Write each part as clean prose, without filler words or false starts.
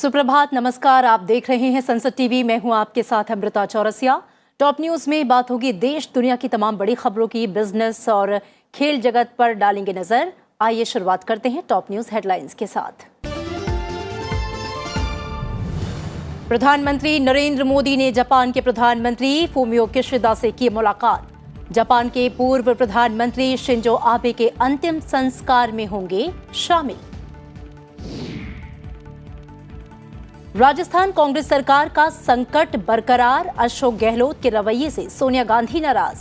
सुप्रभात, नमस्कार। आप देख रहे हैं संसद टीवी। मैं हूं आपके साथ अमृता चौरसिया। टॉप न्यूज में बात होगी देश दुनिया की तमाम बड़ी खबरों की। बिजनेस और खेल जगत पर डालेंगे नजर। आइए शुरुआत करते हैं टॉप न्यूज हेडलाइंस के साथ। प्रधानमंत्री नरेंद्र मोदी ने जापान के प्रधानमंत्री फूमियो किशिदा से की मुलाकात। जापान के पूर्व प्रधानमंत्री शिंजो आबे के अंतिम संस्कार में होंगे शामिल। राजस्थान कांग्रेस सरकार का संकट बरकरार, अशोक गहलोत के रवैये से सोनिया गांधी नाराज।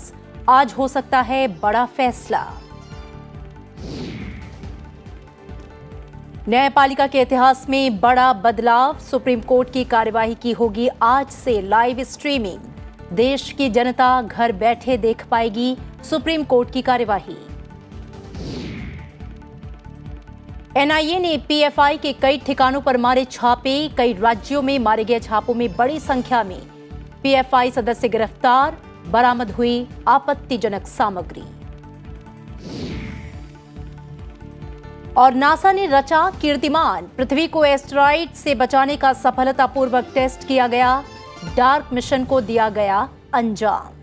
आज हो सकता है बड़ा फैसला। न्यायपालिका के इतिहास में बड़ा बदलाव, सुप्रीम कोर्ट की कार्यवाही की होगी आज से लाइव स्ट्रीमिंग। देश की जनता घर बैठे देख पाएगी सुप्रीम कोर्ट की कार्यवाही। एनआईए ने पीएफआई के कई ठिकानों पर मारे छापे। कई राज्यों में मारे गए छापों में बड़ी संख्या में पीएफआई सदस्य गिरफ्तार। बरामद हुई आपत्तिजनक सामग्री। और नासा ने रचा कीर्तिमान, पृथ्वी को एस्टेरॉइड से बचाने का सफलतापूर्वक टेस्ट किया गया। डार्क मिशन को दिया गया अंजाम।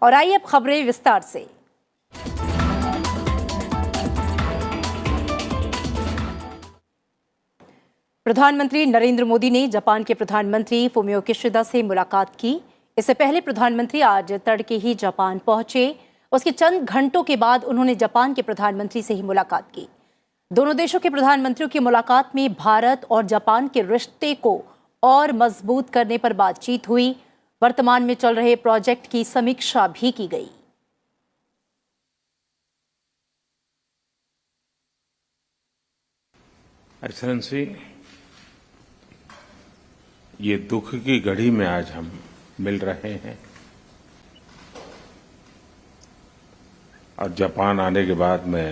और आइए अब खबरें विस्तार से। प्रधानमंत्री नरेंद्र मोदी ने जापान के प्रधानमंत्री फूमियो किशिदा से मुलाकात की। इससे पहले प्रधानमंत्री आज तड़के ही जापान पहुंचे। उसके चंद घंटों के बाद उन्होंने जापान के प्रधानमंत्री से ही मुलाकात की। दोनों देशों के प्रधानमंत्रियों की मुलाकात में भारत और जापान के रिश्ते को और मजबूत करने पर बातचीत हुई। वर्तमान में चल रहे प्रोजेक्ट की समीक्षा भी की गई। एक्सेलेंसी, ये दुख की घड़ी में आज हम मिल रहे हैं और जापान आने के बाद मैं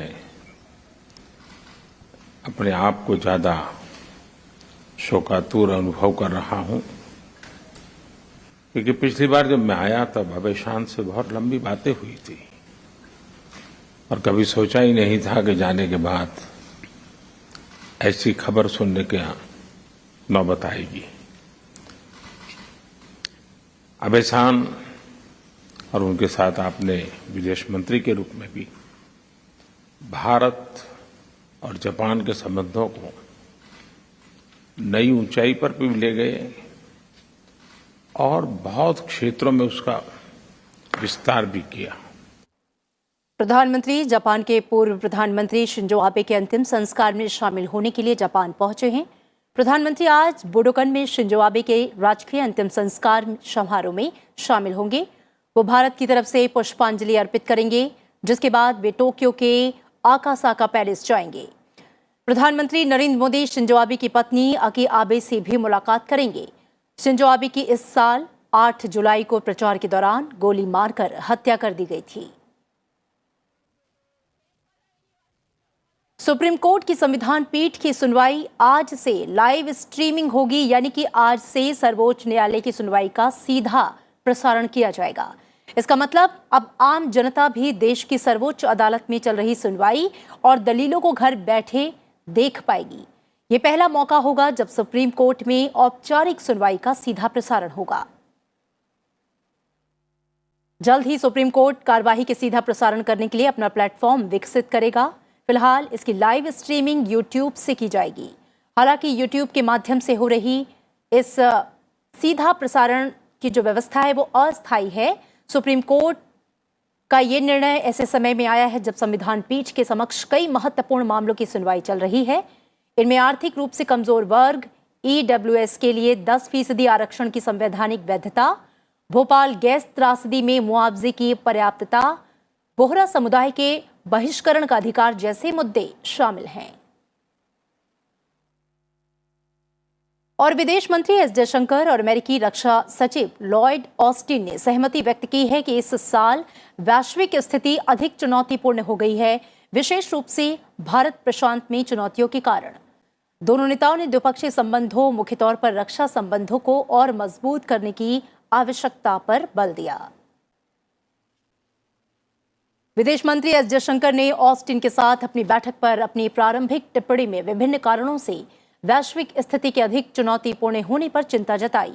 अपने आप को ज्यादा शोकातुर अनुभव कर रहा हूं, क्योंकि पिछली बार जब मैं आया तब अभय शांत से बहुत लंबी बातें हुई थी और कभी सोचा ही नहीं था कि जाने के बाद ऐसी खबर सुनने के नौबत आएगी। अभय शांत और उनके साथ आपने विदेश मंत्री के रूप में भी भारत और जापान के संबंधों को नई ऊंचाई पर भी ले गए और बहुत क्षेत्रों में उसका विस्तार भी किया। प्रधानमंत्री जापान के पूर्व प्रधानमंत्री शिंजो आबे के अंतिम संस्कार में शामिल होने के लिए जापान पहुंचे हैं। प्रधानमंत्री आज बुडोकन में शिंजो आबे के राजकीय अंतिम संस्कार समारोह में शामिल होंगे। वो भारत की तरफ से पुष्पांजलि अर्पित करेंगे, जिसके बाद वे टोक्यो के आकासाका पैलेस जाएंगे। प्रधानमंत्री नरेंद्र मोदी शिंजो आबे की पत्नी अकी आबे से भी मुलाकात करेंगे। शिंजो आबे की इस साल 8 जुलाई को प्रचार के दौरान गोली मारकर हत्या कर दी गई थी। सुप्रीम कोर्ट की संविधान पीठ की सुनवाई आज से लाइव स्ट्रीमिंग होगी, यानी कि आज से सर्वोच्च न्यायालय की सुनवाई का सीधा प्रसारण किया जाएगा। इसका मतलब अब आम जनता भी देश की सर्वोच्च अदालत में चल रही सुनवाई और दलीलों को घर बैठे देख पाएगी। ये पहला मौका होगा जब सुप्रीम कोर्ट में औपचारिक सुनवाई का सीधा प्रसारण होगा। जल्द ही सुप्रीम कोर्ट कार्यवाही के सीधा प्रसारण करने के लिए अपना प्लेटफॉर्म विकसित करेगा। फिलहाल इसकी लाइव स्ट्रीमिंग यूट्यूब से की जाएगी। हालांकि यूट्यूब के माध्यम से हो रही इस सीधा प्रसारण की जो व्यवस्था है वो अस्थायी है। सुप्रीम कोर्ट का ये निर्णय ऐसे समय में आया है जब संविधान पीठ के समक्ष कई महत्वपूर्ण मामलों की सुनवाई चल रही है। इनमें आर्थिक रूप से कमजोर वर्ग ईडब्ल्यूएस के लिए 10% आरक्षण की संवैधानिक वैधता, भोपाल गैस त्रासदी में मुआवजे की पर्याप्तता, बोहरा समुदाय के बहिष्करण का अधिकार जैसे मुद्दे शामिल हैं। और विदेश मंत्री एस जयशंकर और अमेरिकी रक्षा सचिव लॉयड ऑस्टिन ने सहमति व्यक्त की है कि इस साल वैश्विक स्थिति अधिक चुनौतीपूर्ण हो गई है, विशेष रूप से भारत प्रशांत में चुनौतियों के कारण। दोनों नेताओं ने द्विपक्षीय संबंधों, मुख्य तौर पर रक्षा संबंधों को और मजबूत करने की आवश्यकता पर बल दिया। विदेश मंत्री एस जयशंकर ने ऑस्टिन के साथ अपनी बैठक पर अपनी प्रारंभिक टिप्पणी में विभिन्न कारणों से वैश्विक स्थिति के अधिक चुनौतीपूर्ण होने पर चिंता जताई।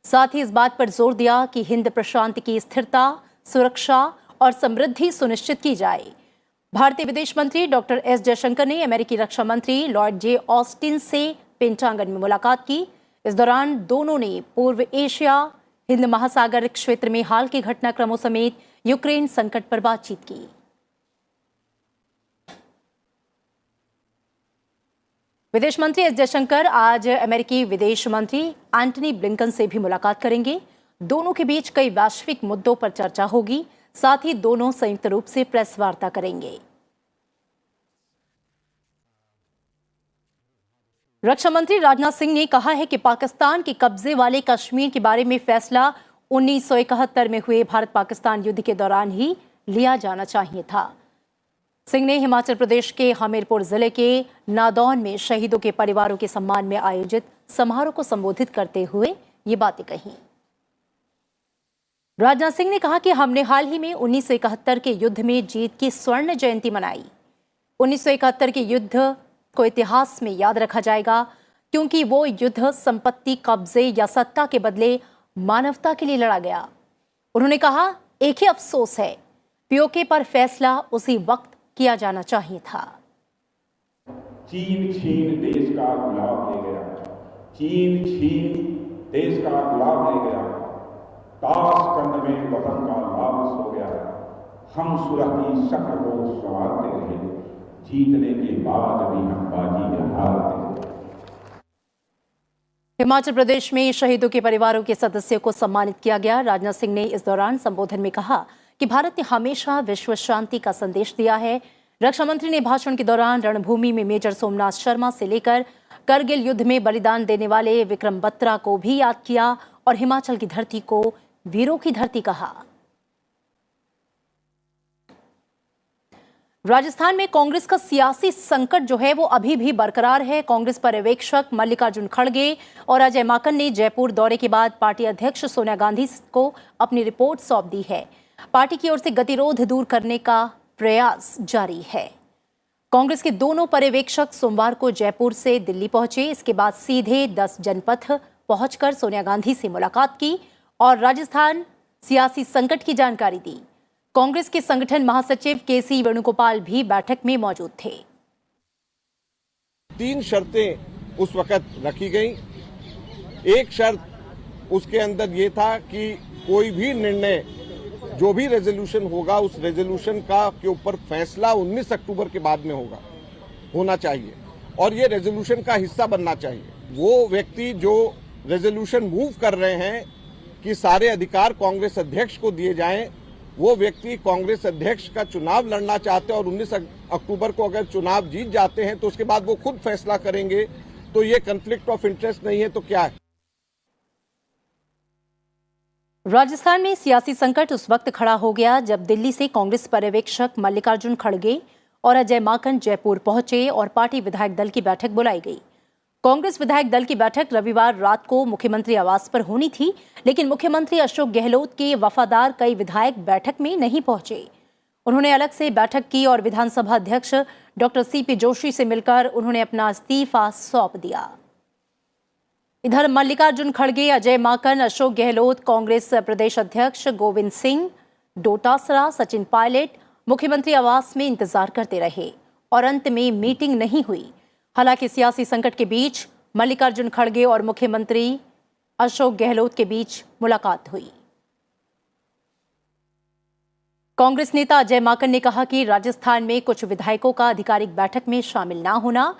साथ ही इस बात पर जोर दिया कि हिंद प्रशांत की स्थिरता, सुरक्षा और समृद्धि सुनिश्चित की जाए। भारतीय विदेश मंत्री डॉक्टर एस जयशंकर ने अमेरिकी रक्षा मंत्री लॉर्ड जे ऑस्टिन से पेंटागन में मुलाकात की। इस दौरान दोनों ने पूर्व एशिया, हिंद महासागर क्षेत्र में हाल के घटनाक्रमों समेत यूक्रेन संकट पर बातचीत की। विदेश मंत्री एस जयशंकर आज अमेरिकी विदेश मंत्री एंटनी ब्लिंकन से भी मुलाकात करेंगे। दोनों के बीच कई वैश्विक मुद्दों पर चर्चा होगी। साथ ही दोनों संयुक्त रूप से प्रेस वार्ता करेंगे। रक्षा मंत्री राजनाथ सिंह ने कहा है कि पाकिस्तान के कब्जे वाले कश्मीर के बारे में फैसला 1971 में हुए भारत पाकिस्तान युद्ध के दौरान ही लिया जाना चाहिए था। सिंह ने हिमाचल प्रदेश के हमीरपुर जिले के नादौन में शहीदों के परिवारों के सम्मान में आयोजित समारोह को संबोधित करते हुए ये बातें कही। राजनाथ सिंह ने कहा कि हमने हाल ही में 1971 के युद्ध में जीत की स्वर्ण जयंती मनाई। 1971 के युद्ध को इतिहास में याद रखा जाएगा, क्योंकि वो युद्ध संपत्ति, कब्जे या सत्ता के बदले मानवता के लिए लड़ा गया। उन्होंने कहा, एक ही अफसोस है, पीओके पर फैसला उसी वक्त किया जाना चाहिए था। चीन छीन देश का गुलाब ले गया, चीन छीन देश का गुलाब ले गया, ताशकंद में वतन का लाभ सो गया। हम सुरह की शक्ल को संवारते रहे, जीतने के बाद भी हम बाजी हारते। हिमाचल प्रदेश में शहीदों के परिवारों के सदस्यों को सम्मानित किया गया। राजनाथ सिंह ने इस दौरान संबोधन में कहा कि भारत ने हमेशा विश्व शांति का संदेश दिया है। रक्षा मंत्री ने भाषण के दौरान रणभूमि में मेजर सोमनाथ शर्मा से लेकर करगिल युद्ध में बलिदान देने वाले विक्रम बत्रा को भी याद किया और हिमाचल की धरती को वीरों की धरती कहा। राजस्थान में कांग्रेस का सियासी संकट जो है वो अभी भी बरकरार है। कांग्रेस पर्यवेक्षक मल्लिकार्जुन खड़गे और अजय माकन ने जयपुर दौरे के बाद पार्टी अध्यक्ष सोनिया गांधी को अपनी रिपोर्ट सौंप दी है। पार्टी की ओर से गतिरोध दूर करने का प्रयास जारी है। कांग्रेस के दोनों पर्यवेक्षक सोमवार को जयपुर से दिल्ली पहुंचे। इसके बाद सीधे 10 जनपथ पहुंचकर सोनिया गांधी से मुलाकात की और राजस्थान सियासी संकट की जानकारी दी। कांग्रेस के संगठन महासचिव केसी वेणुगोपाल भी बैठक में मौजूद थे। 3 शर्तें उस वक्त रखी गई। एक शर्त उसके अंदर ये था कि कोई भी निर्णय, जो भी रेजोल्यूशन होगा, उस रेजोल्यूशन का के ऊपर फैसला 19 अक्टूबर के बाद में होना चाहिए और ये रेजोल्यूशन का हिस्सा बनना चाहिए। वो व्यक्ति जो रेजोल्यूशन मूव कर रहे हैं कि सारे अधिकार कांग्रेस अध्यक्ष को दिए जाएं, वो व्यक्ति कांग्रेस अध्यक्ष का चुनाव लड़ना चाहते हैं और 19 अक्टूबर को अगर चुनाव जीत जाते हैं तो उसके बाद वो खुद फैसला करेंगे। तो ये कॉन्फ्लिक्ट ऑफ इंटरेस्ट नहीं है तो क्या है? राजस्थान में सियासी संकट उस वक्त खड़ा हो गया जब दिल्ली से कांग्रेस पर्यवेक्षक मल्लिकार्जुन खड़गे और अजय माकन जयपुर पहुंचे और पार्टी विधायक दल की बैठक बुलाई गई। कांग्रेस विधायक दल की बैठक रविवार रात को मुख्यमंत्री आवास पर होनी थी, लेकिन मुख्यमंत्री अशोक गहलोत के वफादार कई विधायक बैठक में नहीं पहुंचे। उन्होंने अलग से बैठक की और विधानसभा अध्यक्ष डॉक्टर सीपी जोशी से मिलकर उन्होंने अपना इस्तीफा सौंप दिया। इधर मल्लिकार्जुन खड़गे, अजय माकन, अशोक गहलोत, कांग्रेस प्रदेश अध्यक्ष गोविंद सिंह डोटासरा, सचिन पायलट मुख्यमंत्री आवास में इंतजार करते रहे और अंत में मीटिंग नहीं हुई। हालांकि सियासी संकट के बीच मल्लिकार्जुन खड़गे और मुख्यमंत्री अशोक गहलोत के बीच मुलाकात हुई। कांग्रेस नेता अजय माकन ने कहा कि राजस्थान में कुछ विधायकों का आधिकारिक बैठक में शामिल ना होना,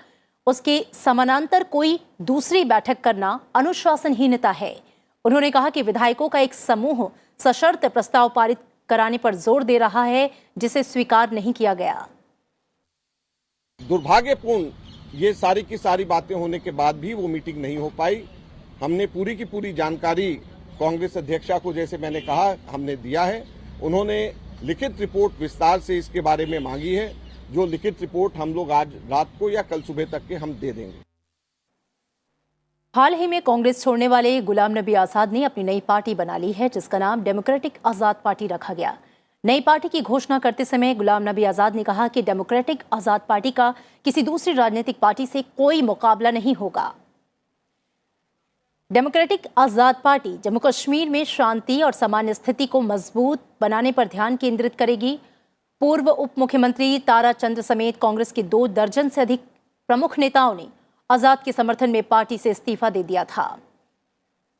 उसके समानांतर कोई दूसरी बैठक करना अनुशासनहीनता है। उन्होंने कहा कि विधायकों का एक समूह सशर्त प्रस्ताव पारित कराने पर जोर दे रहा है, जिसे स्वीकार नहीं किया गया। दुर्भाग्यपूर्ण ये सारी की सारी बातें होने के बाद भी वो मीटिंग नहीं हो पाई। हमने पूरी की पूरी जानकारी कांग्रेस अध्यक्षा को, जैसे मैंने कहा, हमने दिया है। उन्होंने लिखित रिपोर्ट विस्तार से इसके बारे में मांगी है, जो लिखित रिपोर्ट हम लोग आज रात को या कल सुबह तक के हम दे देंगे। हाल ही में कांग्रेस छोड़ने वाले गुलाम नबी आजाद ने अपनी नई पार्टी बना ली है, जिसका नाम डेमोक्रेटिक आजाद पार्टी रखा गया। नई पार्टी की घोषणा करते समय गुलाम नबी आजाद ने कहा कि डेमोक्रेटिक आजाद पार्टी का किसी दूसरी राजनीतिक पार्टी से कोई मुकाबला नहीं होगा। डेमोक्रेटिक आजाद पार्टी जम्मू कश्मीर में शांति और सामान्य स्थिति को मजबूत बनाने पर ध्यान केंद्रित करेगी। पूर्व उप मुख्यमंत्री तारा चंद समेत कांग्रेस के 2 दर्जन से अधिक प्रमुख नेताओं ने आजाद के समर्थन में पार्टी से इस्तीफा दे दिया था।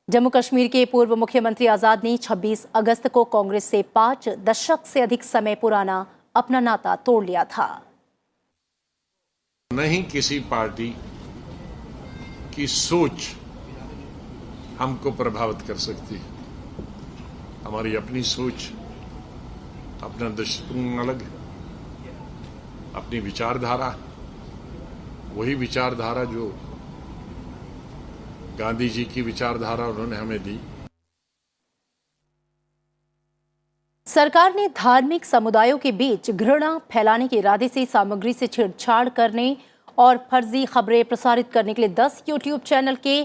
जम्मू कश्मीर के पूर्व मुख्यमंत्री आजाद ने 26 अगस्त को कांग्रेस से 5 दशक से अधिक समय पुराना अपना नाता तोड़ लिया था। नहीं किसी पार्टी की सोच हमको प्रभावित कर सकती है। हमारी अपनी सोच, अपना दृष्टिकोण अलग है, अपनी विचारधारा, वही विचारधारा जो गांधी जी की विचारधारा उन्होंने हमें दी। सरकार ने धार्मिक समुदायों के बीच घृणा फैलाने के इरादे से सामग्री से छेड़छाड़ करने और फर्जी खबरें प्रसारित करने के लिए 10 यूट्यूब चैनल के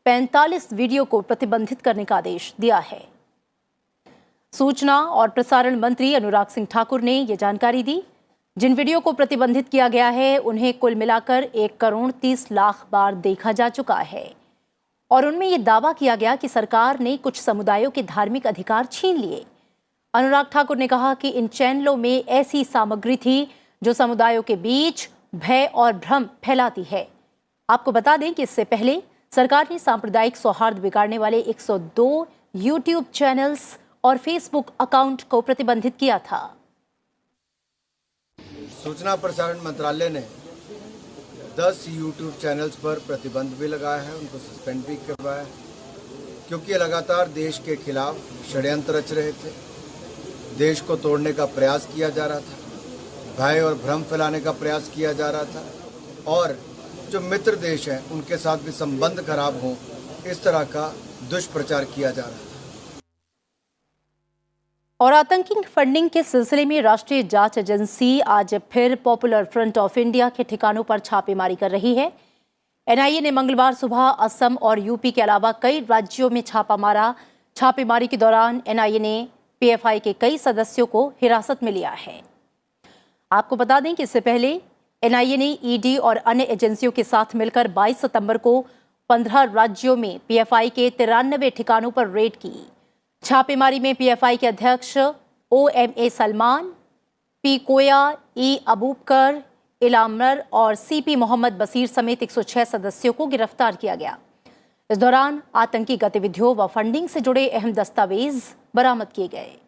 45 वीडियो को प्रतिबंधित करने का आदेश दिया है। सूचना और प्रसारण मंत्री अनुराग सिंह ठाकुर ने यह जानकारी दी। जिन वीडियो को प्रतिबंधित किया गया है उन्हें कुल मिलाकर 1 करोड़ 30 लाख बार देखा जा चुका है और उनमें यह दावा किया गया कि सरकार ने कुछ समुदायों के धार्मिक अधिकार छीन लिए। अनुराग ठाकुर ने कहा कि इन चैनलों में ऐसी सामग्री थी जो समुदायों के बीच भय और भ्रम फैलाती है। आपको बता दें कि इससे पहले सरकार ने सांप्रदायिक सौहार्द बिगाड़ने वाले 102 यूट्यूब चैनल्स और फेसबुक अकाउंट को प्रतिबंधित किया था। सूचना प्रसारण मंत्रालय ने 10 यूट्यूब चैनल्स पर प्रतिबंध भी लगाया है, उनको सस्पेंड भी करवाया है, क्योंकि लगातार देश के खिलाफ षड्यंत्र रच रहे थे, देश को तोड़ने का प्रयास किया जा रहा था, भय और भ्रम फैलाने का प्रयास किया जा रहा था और जो मित्र देश हैं उनके साथ भी संबंध खराब हों, इस तरह का दुष्प्रचार किया जा रहा था। और आतंकी फंडिंग के सिलसिले में राष्ट्रीय जांच एजेंसी आज फिर पॉपुलर फ्रंट ऑफ इंडिया के ठिकानों पर छापेमारी कर रही है। एनआईए ने मंगलवार सुबह असम और यूपी के अलावा कई राज्यों में छापा मारा। छापेमारी के दौरान एनआईए ने पीएफआई के कई सदस्यों को हिरासत में लिया है। आपको बता दें कि इससे पहले एनआईए ने ईडी और अन्य एजेंसियों के साथ मिलकर 22 सितंबर को 15 राज्यों में पीएफआई के 93 ठिकानों पर रेड की। छापेमारी में पीएफआई के अध्यक्ष ओएमए सलमान, पी कोया, ई अबूबकर, इलामर और सीपी मोहम्मद बसीर समेत 106 सदस्यों को गिरफ्तार किया गया। इस दौरान आतंकी गतिविधियों व फंडिंग से जुड़े अहम दस्तावेज बरामद किए गए।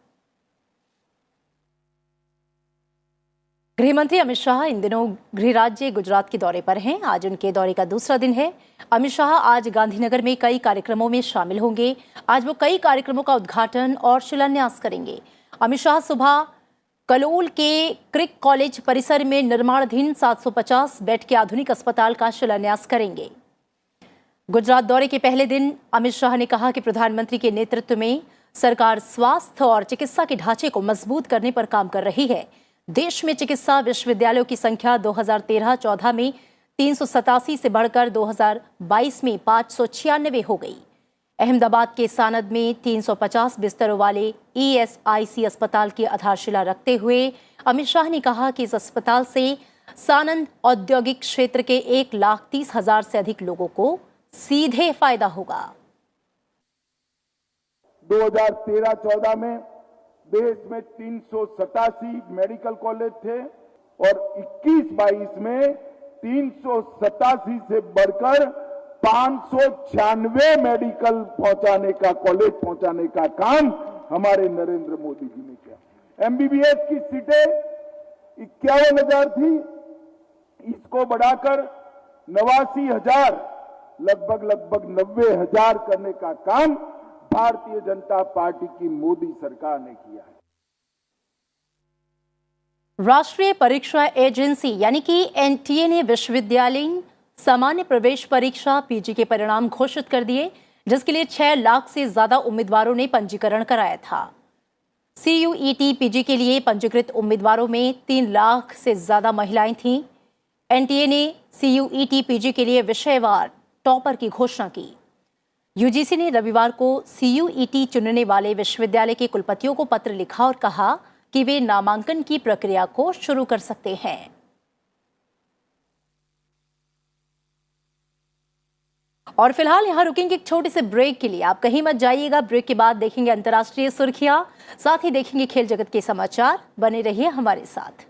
गृहमंत्री अमित शाह इन दिनों गृह राज्य गुजरात के दौरे पर हैं। आज उनके दौरे का दूसरा दिन है। अमित शाह आज गांधीनगर में कई कार्यक्रमों में शामिल होंगे। आज वो कई कार्यक्रमों का उद्घाटन और शिलान्यास करेंगे। अमित शाह सुबह कलोल के क्रिक कॉलेज परिसर में निर्माणाधीन 750 बेड के आधुनिक अस्पताल का शिलान्यास करेंगे। गुजरात दौरे के पहले दिन अमित शाह ने कहा कि प्रधानमंत्री के नेतृत्व में सरकार स्वास्थ्य और चिकित्सा के ढांचे को मजबूत करने पर काम कर रही है। देश में चिकित्सा विश्वविद्यालयों की संख्या 2013-14 में 387 से बढ़कर 2022 में 596 हो गई। अहमदाबाद के सानंद में 350 बिस्तरों वाले ईएसआईसी अस्पताल की आधारशिला रखते हुए अमित शाह ने कहा कि इस अस्पताल से सानंद औद्योगिक क्षेत्र के 1,30,000 से अधिक लोगों को सीधे फायदा होगा। 2013-14 में देश में 387 मेडिकल कॉलेज थे और 21-22 में 387 से बढ़कर 596 मेडिकल कॉलेज पहुंचाने का काम हमारे नरेंद्र मोदी जी ने किया। एमबीबीएस की सीटें 51,000 थी, इसको बढ़ाकर 89,000 लगभग 90,000 करने का काम भारतीय जनता पार्टी की मोदी सरकार ने किया है। राष्ट्रीय परीक्षा एजेंसी यानी कि एनटीए ने विश्वविद्यालयीन सामान्य प्रवेश परीक्षा पीजी के परिणाम घोषित कर दिए, जिसके लिए 6 लाख से ज्यादा उम्मीदवारों ने पंजीकरण कराया था। सीयूईटी पीजी के लिए पंजीकृत उम्मीदवारों में 3 लाख से ज्यादा महिलाएं थीं। एनटीए ने सीयूईटी पीजी के लिए विषयवार टॉपर की घोषणा की। यूजीसी ने रविवार को सीयूईटी चुनने वाले विश्वविद्यालय के कुलपतियों को पत्र लिखा और कहा कि वे नामांकन की प्रक्रिया को शुरू कर सकते हैं। और फिलहाल यहां रुकेंगे एक छोटे से ब्रेक के लिए। आप कहीं मत जाइएगा। ब्रेक के बाद देखेंगे अंतर्राष्ट्रीय सुर्खियां, साथ ही देखेंगे खेल जगत के समाचार। बने रहिए हमारे साथ।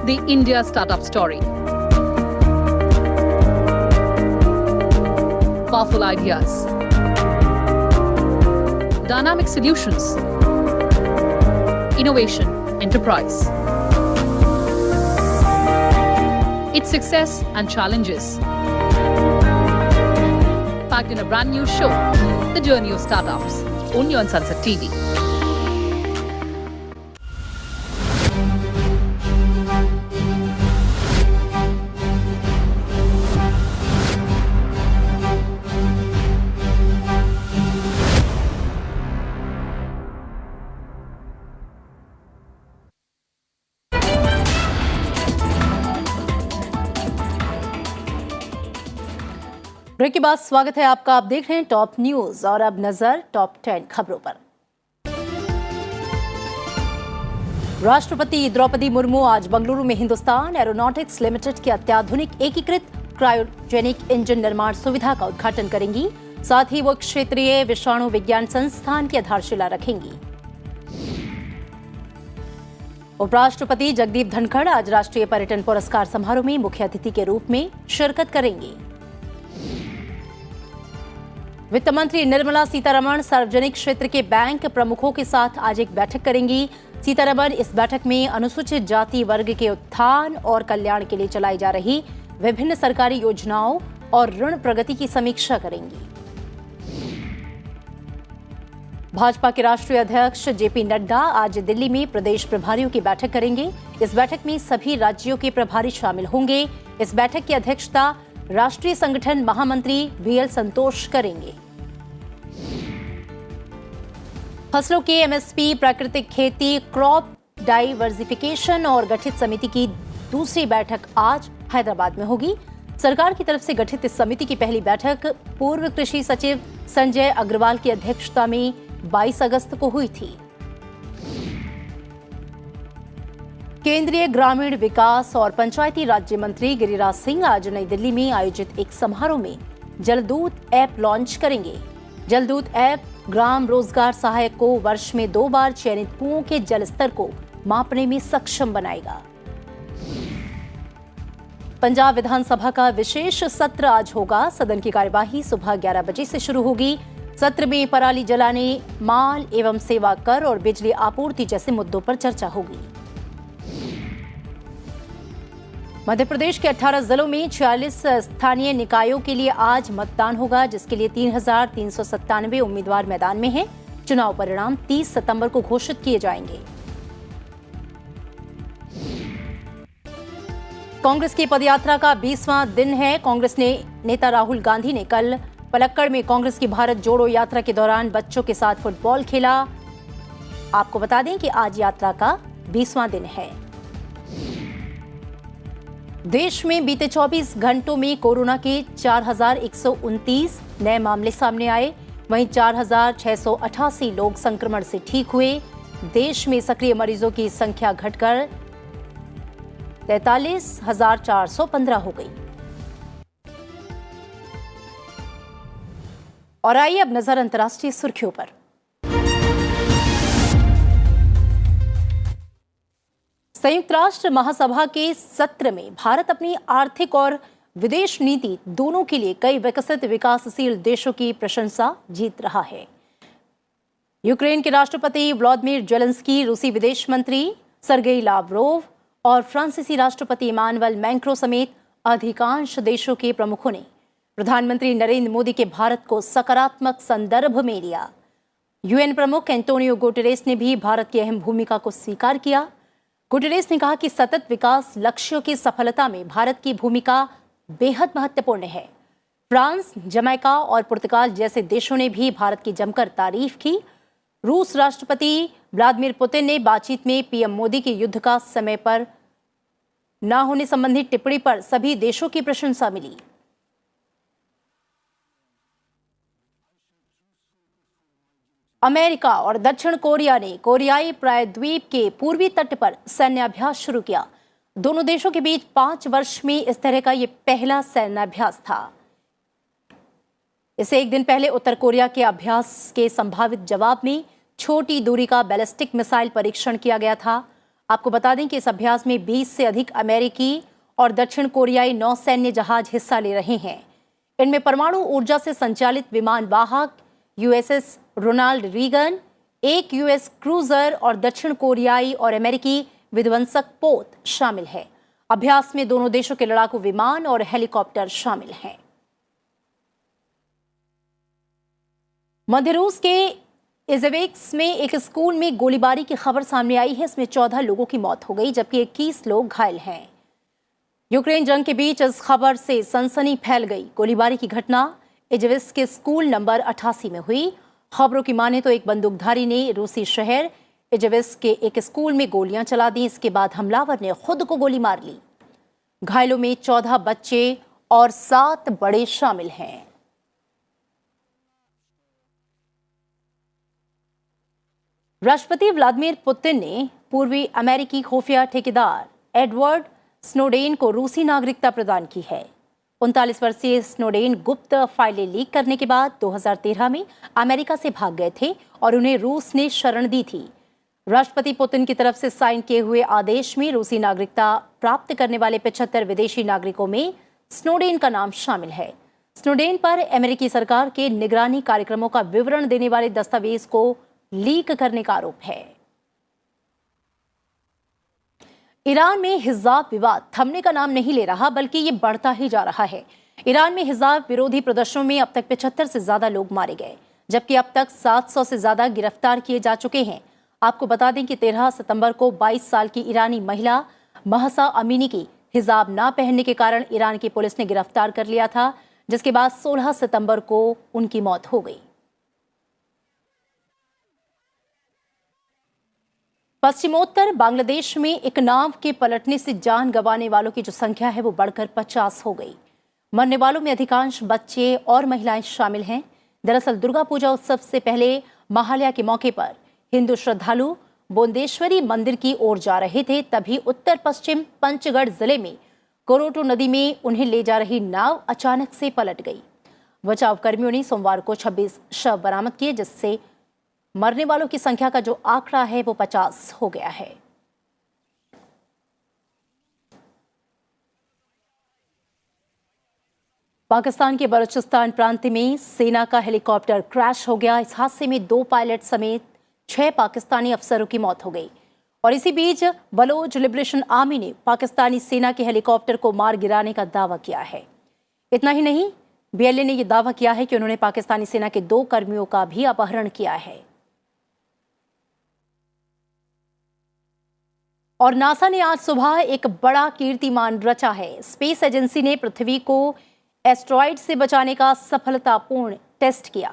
The India Startup Story. Powerful ideas. Dynamic solutions. Innovation, enterprise. Its success and challenges. Packed in a brand new show, The Journey of Startups, only on Sunset TV. Break के बाद स्वागत है आपका। आप देख रहे हैं टॉप न्यूज और अब नजर टॉप 10 खबरों पर। राष्ट्रपति द्रौपदी मुर्मू आज बंगलुरु में हिंदुस्तान एरोनॉटिक्स लिमिटेड के अत्याधुनिक एकीकृत क्रायोजेनिक इंजन निर्माण सुविधा का उद्घाटन करेंगी। साथ ही वो क्षेत्रीय विषाणु विज्ञान संस्थान की आधारशिला रखेंगी। उपराष्ट्रपति जगदीप धनखड़ आज राष्ट्रीय पर्यटन पुरस्कार समारोह में मुख्य अतिथि के रूप में शिरकत करेंगे। वित्त मंत्री निर्मला सीतारमण सार्वजनिक क्षेत्र के बैंक प्रमुखों के साथ आज एक बैठक करेंगी। सीतारमण इस बैठक में अनुसूचित जाति वर्ग के उत्थान और कल्याण के लिए चलाई जा रही विभिन्न सरकारी योजनाओं और ऋण प्रगति की समीक्षा करेंगी। भाजपा के राष्ट्रीय अध्यक्ष जेपी नड्डा आज दिल्ली में प्रदेश प्रभारियों की बैठक करेंगे। इस बैठक में सभी राज्यों के प्रभारी शामिल होंगे। इस बैठक की अध्यक्षता राष्ट्रीय संगठन महामंत्री बीएल संतोष करेंगे। फसलों के एमएसपी, प्राकृतिक खेती, क्रॉप डाइवर्सिफिकेशन और गठित समिति की दूसरी बैठक आज हैदराबाद में होगी। सरकार की तरफ से गठित इस समिति की पहली बैठक पूर्व कृषि सचिव संजय अग्रवाल की अध्यक्षता में 22 अगस्त को हुई थी। केंद्रीय ग्रामीण विकास और पंचायती राज्य मंत्री गिरिराज सिंह आज नई दिल्ली में आयोजित एक समारोह में जलदूत ऐप लॉन्च करेंगे। जलदूत ऐप ग्राम रोजगार सहायक को वर्ष में 2 बार चयनित कुओं के जल स्तर को मापने में सक्षम बनाएगा। पंजाब विधानसभा का विशेष सत्र आज होगा। सदन की कार्यवाही सुबह 11 बजे से शुरू होगी। सत्र में पराली जलाने, माल एवं सेवा कर और बिजली आपूर्ति जैसे मुद्दों पर चर्चा होगी। मध्य प्रदेश के 18 जिलों में 46 स्थानीय निकायों के लिए आज मतदान होगा, जिसके लिए 3,397 उम्मीदवार मैदान में हैं। चुनाव परिणाम 30 सितंबर को घोषित किए जाएंगे। कांग्रेस की पदयात्रा का 20वां दिन है। कांग्रेस नेता राहुल गांधी ने कल पलक्कड़ में कांग्रेस की भारत जोड़ो यात्रा के दौरान बच्चों के साथ फुटबॉल खेला। आपको बता दें कि आज यात्रा का 20वां दिन है। देश में बीते 24 घंटों में कोरोना के 4,129 नए मामले सामने आए। वहीं 4,688 लोग संक्रमण से ठीक हुए। देश में सक्रिय मरीजों की संख्या घटकर 43,415 हो गई। और आइए अब नजर अंतर्राष्ट्रीय सुर्खियों पर। संयुक्त राष्ट्र महासभा के सत्र में भारत अपनी आर्थिक और विदेश नीति दोनों के लिए कई विकसित विकासशील देशों की प्रशंसा जीत रहा है। यूक्रेन के राष्ट्रपति व्लादिमीर जेलेंस्की, रूसी विदेश मंत्री सर्गेई लावरोव और फ्रांसीसी राष्ट्रपति इमानुएल मैक्रों समेत अधिकांश देशों के प्रमुखों ने प्रधानमंत्री नरेंद्र मोदी के भारत को सकारात्मक संदर्भ में लिया। यूएन प्रमुख एंटोनियो गुटेरेस ने भी भारत की अहम भूमिका को स्वीकार किया। गुटेरेस ने कहा कि सतत विकास लक्ष्यों की सफलता में भारत की भूमिका बेहद महत्वपूर्ण है। फ्रांस, जमैका और पुर्तगाल जैसे देशों ने भी भारत की जमकर तारीफ की। रूस राष्ट्रपति व्लादिमीर पुतिन ने बातचीत में पीएम मोदी के युद्ध का समय पर न होने संबंधी टिप्पणी पर सभी देशों की प्रशंसा मिली। अमेरिका और दक्षिण कोरिया ने कोरियाई प्रायद्वीप के पूर्वी तट पर सैन्याभ्यास शुरू किया। दोनों देशों के बीच 5 वर्ष में इस तरह का यह पहला सैन्याभ्यास था। इससे एक दिन पहले उत्तर कोरिया के अभ्यास के संभावित जवाब में छोटी दूरी का बैलिस्टिक मिसाइल परीक्षण किया गया था। आपको बता दें कि इस अभ्यास में 20 से अधिक अमेरिकी और दक्षिण कोरियाई नौसैन्य जहाज हिस्सा ले रहे हैं। इनमें परमाणु ऊर्जा से संचालित विमान वाहक यूएसएस रोनाल्ड रीगन, एक यूएस क्रूजर और दक्षिण कोरियाई और अमेरिकी विध्वंसक पोत शामिल है। अभ्यास में दोनों देशों के लड़ाकू विमान और हेलीकॉप्टर शामिल हैं। मध्य रूस के इज़ेवेक्स में एक स्कूल में गोलीबारी की खबर सामने आई है। इसमें 14 लोगों की मौत हो गई जबकि 21 लोग घायल हैं। यूक्रेन जंग के बीच इस खबर से सनसनी फैल गई। गोलीबारी की घटना इज़ेवेक्स के स्कूल नंबर 88 में हुई। खबरों की माने तो एक बंदूकधारी ने रूसी शहर इज़ेवेक्स के एक स्कूल में गोलियां चला दी। इसके बाद हमलावर ने खुद को गोली मार ली। घायलों में 14 बच्चे और 7 बड़े शामिल हैं। राष्ट्रपति व्लादिमीर पुतिन ने पूर्वी अमेरिकी खुफिया ठेकेदार एडवर्ड स्नोडेन को रूसी नागरिकता प्रदान की है। 39 वर्षीय स्नोडेन गुप्त फाइलें लीक करने के बाद 2013 में अमेरिका से भाग गए थे और उन्हें रूस ने शरण दी थी। राष्ट्रपति पुतिन की तरफ से साइन किए हुए आदेश में रूसी नागरिकता प्राप्त करने वाले 75 विदेशी नागरिकों में स्नोडेन का नाम शामिल है। स्नोडेन पर अमेरिकी सरकार के निगरानी कार्यक्रमों का विवरण देने वाले दस्तावेज को लीक करने का आरोप है। ईरान में हिजाब विवाद थमने का नाम नहीं ले रहा बल्कि ये बढ़ता ही जा रहा है। ईरान में हिजाब विरोधी प्रदर्शनों में अब तक 75 से ज्यादा लोग मारे गए जबकि अब तक 700 से ज्यादा गिरफ्तार किए जा चुके हैं। आपको बता दें कि 13 सितंबर को 22 साल की ईरानी महिला महसा अमीनी की हिजाब ना पहनने के कारण ईरान की पुलिस ने गिरफ्तार कर लिया था, जिसके बाद 16 सितंबर को उनकी मौत हो गई। पश्चिमोत्तर बांग्लादेश में एक नाव के पलटने से जान गंवाने वालों की जो संख्या है वो बढ़कर 50 हो गई। मरने वालों में अधिकांश बच्चे और महिलाएं शामिल हैं। दरअसल दुर्गा पूजा उत्सव से पहले महालया के मौके पर हिंदू श्रद्धालु बोंदेश्वरी मंदिर की ओर जा रहे थे, तभी उत्तर पश्चिम पंचगढ़ जिले में कोरोटो नदी में उन्हें ले जा रही नाव अचानक से पलट गई। बचाव कर्मियों ने सोमवार को 26 शव बरामद किए, जिससे मरने वालों की संख्या का जो आंकड़ा है वो 50 हो गया है। पाकिस्तान के बलूचिस्तान प्रांत में सेना का हेलीकॉप्टर क्रैश हो गया। इस हादसे में 2 पायलट समेत 6 पाकिस्तानी अफसरों की मौत हो गई। और इसी बीच बलोच लिबरेशन आर्मी ने पाकिस्तानी सेना के हेलीकॉप्टर को मार गिराने का दावा किया है। इतना ही नहीं, बीएलए ने यह दावा किया है कि उन्होंने पाकिस्तानी सेना के 2 कर्मियों का भी अपहरण किया है। और नासा ने आज सुबह एक बड़ा कीर्तिमान रचा है। स्पेस एजेंसी ने पृथ्वी को एस्ट्रॉइड से बचाने का सफलतापूर्ण टेस्ट किया।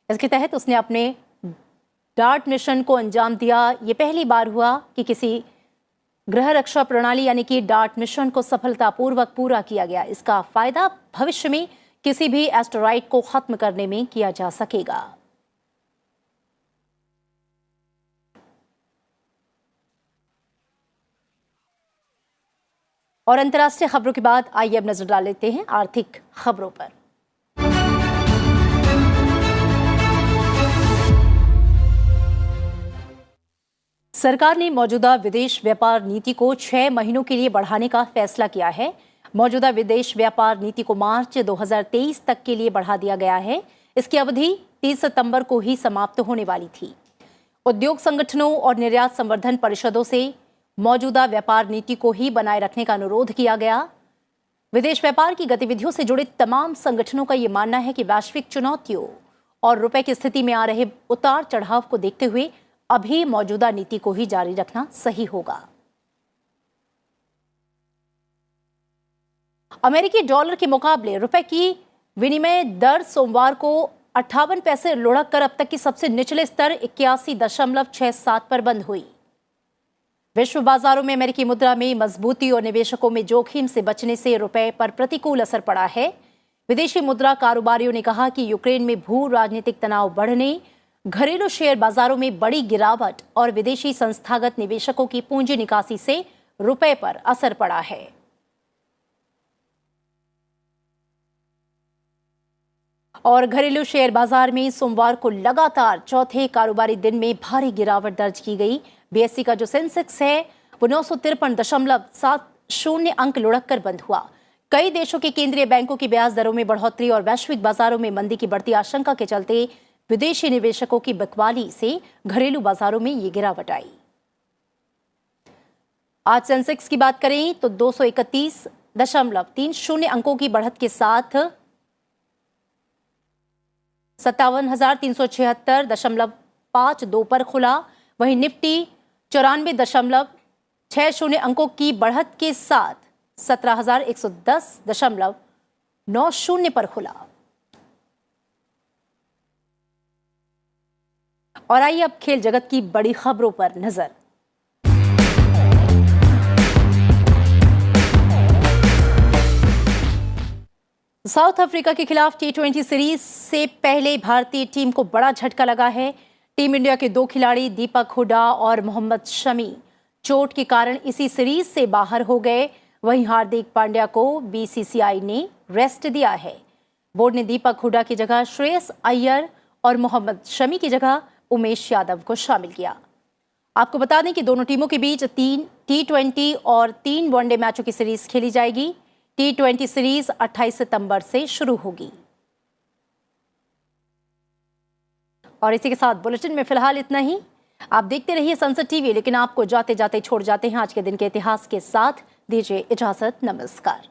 इसके तहत उसने अपने डार्ट मिशन को अंजाम दिया। ये पहली बार हुआ कि किसी ग्रह रक्षा प्रणाली यानी कि डार्ट मिशन को सफलतापूर्वक पूरा किया गया। इसका फायदा भविष्य में किसी भी एस्टेरॉइड को खत्म करने में किया जा सकेगा। और अंतर्राष्ट्रीय खबरों के बाद आइए अब नजर डाल लेते हैं आर्थिक खबरों पर। सरकार ने मौजूदा विदेश व्यापार नीति को 6 महीनों के लिए बढ़ाने का फैसला किया है। मौजूदा विदेश व्यापार नीति को मार्च 2023 तक के लिए बढ़ा दिया गया है। इसकी अवधि 30 सितंबर को ही समाप्त होने वाली थी। उद्योग संगठनों और निर्यात संवर्धन परिषदों से मौजूदा व्यापार नीति को ही बनाए रखने का अनुरोध किया गया। विदेश व्यापार की गतिविधियों से जुड़े तमाम संगठनों का यह मानना है कि वैश्विक चुनौतियों और रुपए की स्थिति में आ रहे उतार चढ़ाव को देखते हुए अभी मौजूदा नीति को ही जारी रखना सही होगा। अमेरिकी डॉलर के मुकाबले रुपए की विनिमय दर सोमवार को 58 पैसे लुढ़क कर अब तक की सबसे निचले स्तर 81.67 पर बंद हुई। विश्व बाजारों में अमेरिकी मुद्रा में मजबूती और निवेशकों में जोखिम से बचने से रुपए पर प्रतिकूल असर पड़ा है। विदेशी मुद्रा कारोबारियों ने कहा कि यूक्रेन में भू राजनीतिक तनाव बढ़ने, घरेलू शेयर बाजारों में बड़ी गिरावट और विदेशी संस्थागत निवेशकों की पूंजी निकासी से रुपए पर असर पड़ा है। और घरेलू शेयर बाजार में सोमवार को लगातार चौथे कारोबारी दिन में भारी गिरावट दर्ज की गई। बीएसई का जो सेंसेक्स है वो 953.70 अंक लुढ़ककर बंद हुआ। कई देशों के केंद्रीय बैंकों की ब्याज दरों में बढ़ोतरी और वैश्विक बाजारों में मंदी की बढ़ती आशंका के चलते विदेशी निवेशकों की बिकवाली से घरेलू बाजारों में ये गिरावट आई। आज सेंसेक्स की बात करें तो 231.30 अंकों की बढ़त के साथ 57,376.52 पर खुला। वहीं निफ्टी 94.60 अंकों की बढ़त के साथ 17,110.90 पर खुला। और आइए अब खेल जगत की बड़ी खबरों पर नजर। साउथ अफ्रीका के खिलाफ T20 सीरीज से पहले भारतीय टीम को बड़ा झटका लगा है। टीम इंडिया के 2 खिलाड़ी दीपक हुडा और मोहम्मद शमी चोट के कारण इसी सीरीज से बाहर हो गए। वहीं हार्दिक पांड्या को बीसीसीआई ने रेस्ट दिया है। बोर्ड ने दीपक हुडा की जगह श्रेयस अय्यर और मोहम्मद शमी की जगह उमेश यादव को शामिल किया। आपको बता दें कि दोनों टीमों के बीच 3 T20 और 3 वनडे मैचों की सीरीज खेली जाएगी। T20 सीरीज 28 सितंबर से शुरू होगी। और इसी के साथ बुलेटिन में फिलहाल इतना ही। आप देखते रहिए संसद टीवी, लेकिन आपको जाते जाते छोड़ जाते हैं आज के दिन के इतिहास के साथ। दीजिए इजाजत, नमस्कार।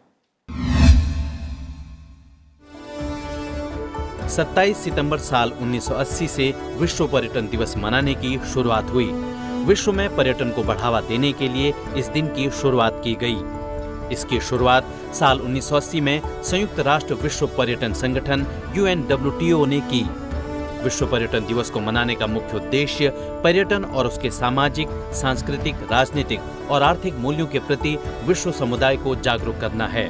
27 सितंबर साल 1980 से विश्व पर्यटन दिवस मनाने की शुरुआत हुई। विश्व में पर्यटन को बढ़ावा देने के लिए इस दिन की शुरुआत की गई। इसकी शुरुआत साल 1980 में संयुक्त राष्ट्र विश्व पर्यटन संगठन UNWTO ने की। विश्व पर्यटन दिवस को मनाने का मुख्य उद्देश्य पर्यटन और उसके सामाजिक, सांस्कृतिक, राजनीतिक और आर्थिक मूल्यों के प्रति विश्व समुदाय को जागरूक करना है।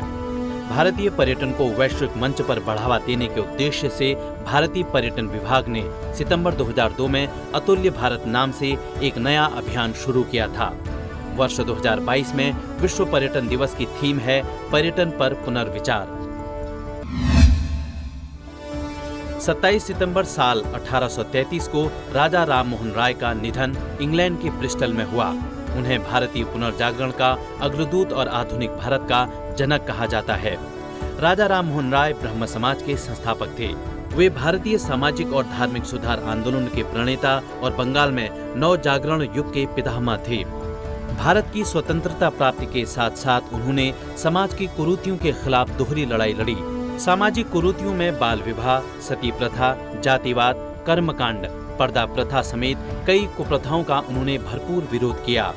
भारतीय पर्यटन को वैश्विक मंच पर बढ़ावा देने के उद्देश्य से भारतीय पर्यटन विभाग ने सितंबर 2002 में अतुल्य भारत नाम से एक नया अभियान शुरू किया था। वर्ष 2022 में विश्व पर्यटन दिवस की थीम है पर्यटन पर पुनर्विचार। 27 सितंबर साल 1833 को राजा राम मोहन राय का निधन इंग्लैंड के ब्रिस्टल में हुआ। उन्हें भारतीय पुनर्जागरण का अग्रदूत और आधुनिक भारत का जनक कहा जाता है। राजा राम मोहन राय ब्रह्म समाज के संस्थापक थे। वे भारतीय सामाजिक और धार्मिक सुधार आंदोलन के प्रणेता और बंगाल में नव जागरण युग के पितामह थे। भारत की स्वतंत्रता प्राप्ति के साथ साथ उन्होंने समाज की कुरीतियों के खिलाफ दोहरी लड़ाई लड़ी। सामाजिक कुरीतियों में बाल विवाह, सती प्रथा, जातिवाद, कर्मकांड, पर्दा प्रथा समेत कई कुप्रथाओं का उन्होंने भरपूर विरोध किया।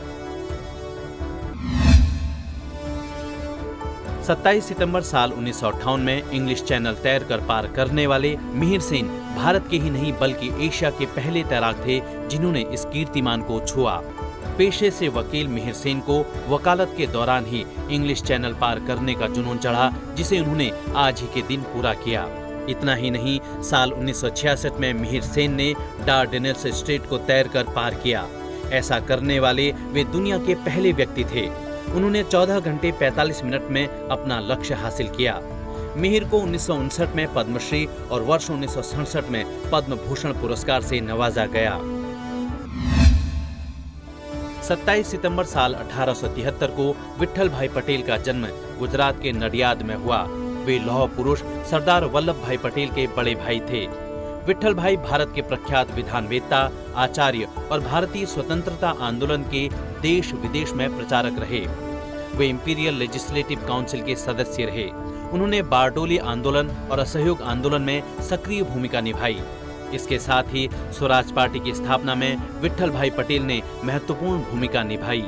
27 सितंबर साल 1958 में इंग्लिश चैनल तैरकर पार करने वाले मिहिर सेन भारत के ही नहीं बल्कि एशिया के पहले तैराक थे जिन्होंने इस कीर्तिमान को छुआ। पेशे से वकील मिहिर सेन को वकालत के दौरान ही इंग्लिश चैनल पार करने का जुनून चढ़ा, जिसे उन्होंने आज ही के दिन पूरा किया। इतना ही नहीं, साल 1966 में मिहिर सेन ने डार्डेनेल्स स्ट्रेट को तैरकर पार किया। ऐसा करने वाले वे दुनिया के पहले व्यक्ति थे। उन्होंने 14 घंटे 45 मिनट में अपना लक्ष्य हासिल किया। मिहिर को 1959 में पद्मश्री और वर्ष 1967 में पद्म भूषण पुरस्कार से नवाजा गया। 27 सितंबर साल 1873 को विट्ठल भाई पटेल का जन्म गुजरात के नडियाद में हुआ। वे लौह पुरुष सरदार वल्लभ भाई पटेल के बड़े भाई थे। विट्ठल भाई भारत के प्रख्यात विधानवेत्ता, आचार्य और भारतीय स्वतंत्रता आंदोलन के देश विदेश में प्रचारक रहे। वे इंपीरियल लेजिस्लेटिव काउंसिल के सदस्य रहे। उन्होंने बारडोली आंदोलन और असहयोग आंदोलन में सक्रिय भूमिका निभाई। इसके साथ ही स्वराज पार्टी की स्थापना में विट्ठल भाई पटेल ने महत्वपूर्ण भूमिका निभाई।